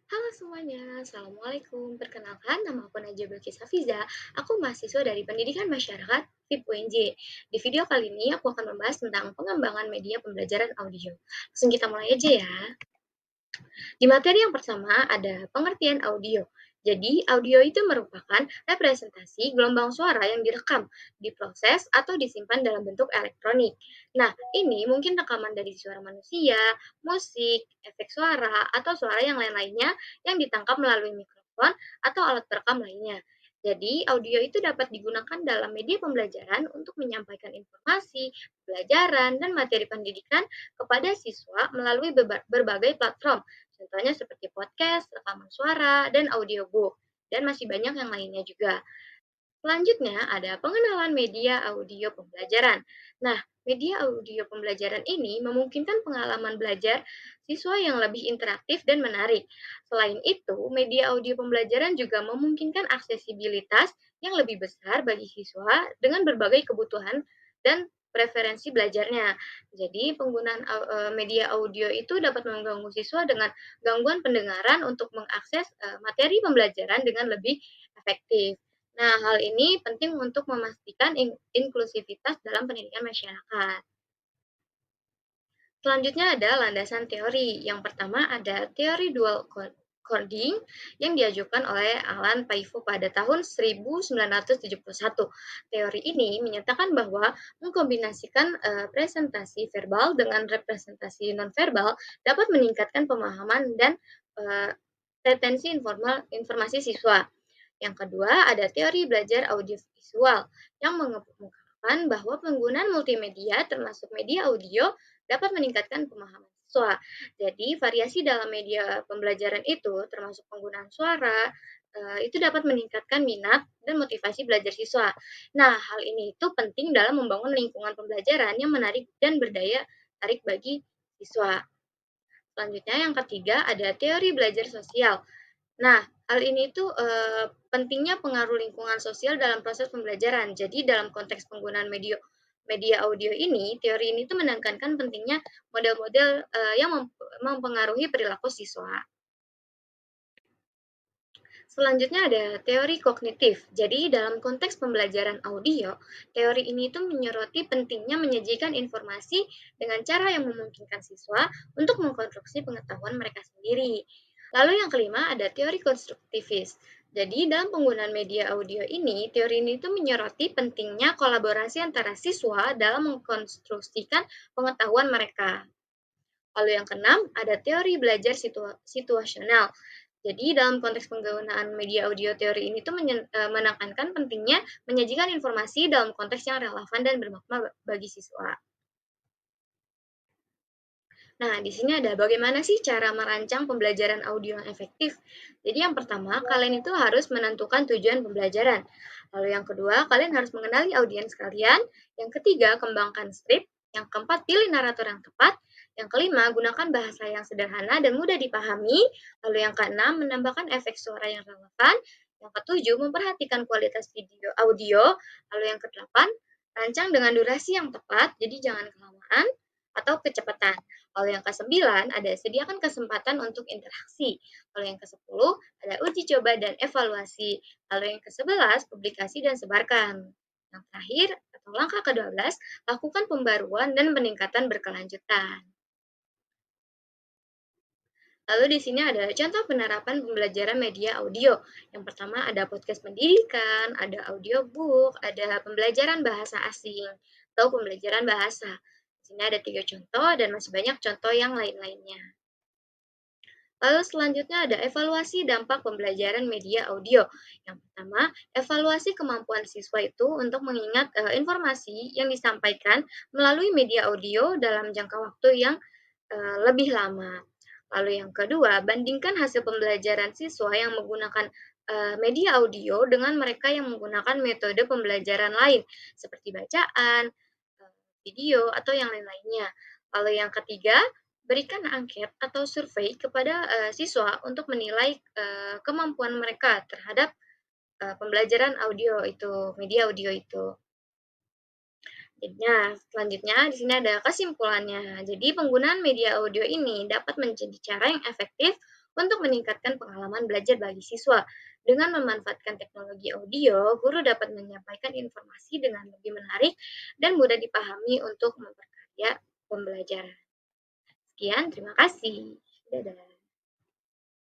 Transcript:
Halo semuanya, Assalamualaikum. Perkenalkan, nama aku Najwa Bilkis Hafiza. Aku mahasiswa dari Pendidikan Masyarakat FIP UNJ. Di video kali ini, aku akan membahas tentang pengembangan media pembelajaran audio. Langsung kita mulai aja ya. Di materi yang pertama ada pengertian audio. Jadi, audio itu merupakan representasi gelombang suara yang direkam, diproses, atau disimpan dalam bentuk elektronik. Nah, ini mungkin rekaman dari suara manusia, musik, efek suara, atau suara yang lain-lainnya yang ditangkap melalui mikrofon atau alat perekam lainnya. Jadi, audio itu dapat digunakan dalam media pembelajaran untuk menyampaikan informasi, pelajaran, dan materi pendidikan kepada siswa melalui berbagai platform. Contohnya seperti podcast, rekaman suara, dan audiobook. Dan masih banyak yang lainnya juga. Selanjutnya ada pengenalan media audio pembelajaran. Nah, media audio pembelajaran ini memungkinkan pengalaman belajar siswa yang lebih interaktif dan menarik. Selain itu, media audio pembelajaran juga memungkinkan aksesibilitas yang lebih besar bagi siswa dengan berbagai kebutuhan dan preferensi belajarnya. Jadi, penggunaan media audio itu dapat mengganggu siswa dengan gangguan pendengaran untuk mengakses materi pembelajaran dengan lebih efektif. Nah, hal ini penting untuk memastikan inklusivitas dalam pendidikan masyarakat. Selanjutnya ada landasan teori. Yang pertama ada teori dual coding yang diajukan oleh Alan Paivo pada tahun 1971. Teori ini menyatakan bahwa mengkombinasikan presentasi verbal dengan representasi nonverbal dapat meningkatkan pemahaman dan uh, retensi informasi siswa. Yang kedua, ada teori belajar audiovisual yang mengemukakan bahwa penggunaan multimedia termasuk media audio dapat meningkatkan pemahaman siswa. Jadi, variasi dalam media pembelajaran itu termasuk penggunaan suara, itu dapat meningkatkan minat dan motivasi belajar siswa. Nah, hal ini itu penting dalam membangun lingkungan pembelajaran yang menarik dan berdaya tarik bagi siswa. Selanjutnya yang ketiga ada teori belajar sosial. Nah, hal ini tuh pentingnya pengaruh lingkungan sosial dalam proses pembelajaran. Jadi dalam konteks penggunaan media media audio ini, teori ini tuh menekankan pentingnya model-model yang mempengaruhi perilaku siswa. Selanjutnya ada teori kognitif. Jadi dalam konteks pembelajaran audio, teori ini tuh menyoroti pentingnya menyajikan informasi dengan cara yang memungkinkan siswa untuk mengkonstruksi pengetahuan mereka sendiri. Lalu yang kelima ada teori konstruktivis. Jadi dalam penggunaan media audio ini, teori ini tuh menyoroti pentingnya kolaborasi antara siswa dalam mengkonstruksikan pengetahuan mereka. Lalu yang keenam, ada teori belajar situasional. Jadi dalam konteks penggunaan media audio teori ini tuh menekankan pentingnya menyajikan informasi dalam konteks yang relevan dan bermakna bagi siswa. Nah, di sini ada bagaimana sih cara merancang pembelajaran audio yang efektif. Jadi yang pertama, kalian itu harus menentukan tujuan pembelajaran. Lalu yang kedua, kalian harus mengenali audiens kalian. Yang ketiga, kembangkan skrip. Yang keempat, pilih narator yang tepat. Yang kelima, gunakan bahasa yang sederhana dan mudah dipahami. Lalu yang keenam, menambahkan efek suara yang relevan. Yang ketujuh, memperhatikan kualitas video audio. Lalu yang kedelapan, rancang dengan durasi yang tepat, jadi jangan kelamaan atau kecepatan. Lalu yang ke-9 ada sediakan kesempatan untuk interaksi. Lalu yang ke-10 ada uji coba dan evaluasi. Lalu yang ke-11 publikasi dan sebarkan. Yang terakhir atau langkah ke-12 lakukan pembaruan dan peningkatan berkelanjutan. Lalu di sini ada contoh penerapan pembelajaran media audio. Yang pertama ada podcast pendidikan, ada audiobook, ada pembelajaran bahasa asing, atau pembelajaran bahasa. Di sini ada 3 contoh dan masih banyak contoh yang lain-lainnya. Lalu selanjutnya ada evaluasi dampak pembelajaran media audio. Yang pertama, evaluasi kemampuan siswa itu untuk mengingat informasi yang disampaikan melalui media audio dalam jangka waktu yang lebih lama. Lalu yang kedua, bandingkan hasil pembelajaran siswa yang menggunakan media audio dengan mereka yang menggunakan metode pembelajaran lain seperti bacaan, video, atau yang lain-lainnya. Lalu yang ketiga, berikan angket atau survei kepada siswa untuk menilai kemampuan mereka terhadap pembelajaran audio itu, media audio itu. Nah, selanjutnya di sini ada kesimpulannya. Jadi, penggunaan media audio ini dapat menjadi cara yang efektif untuk meningkatkan pengalaman belajar bagi siswa. Dengan memanfaatkan teknologi audio, guru dapat menyampaikan informasi dengan lebih menarik dan mudah dipahami untuk memperkaya pembelajaran. Sekian, terima kasih. Dadah.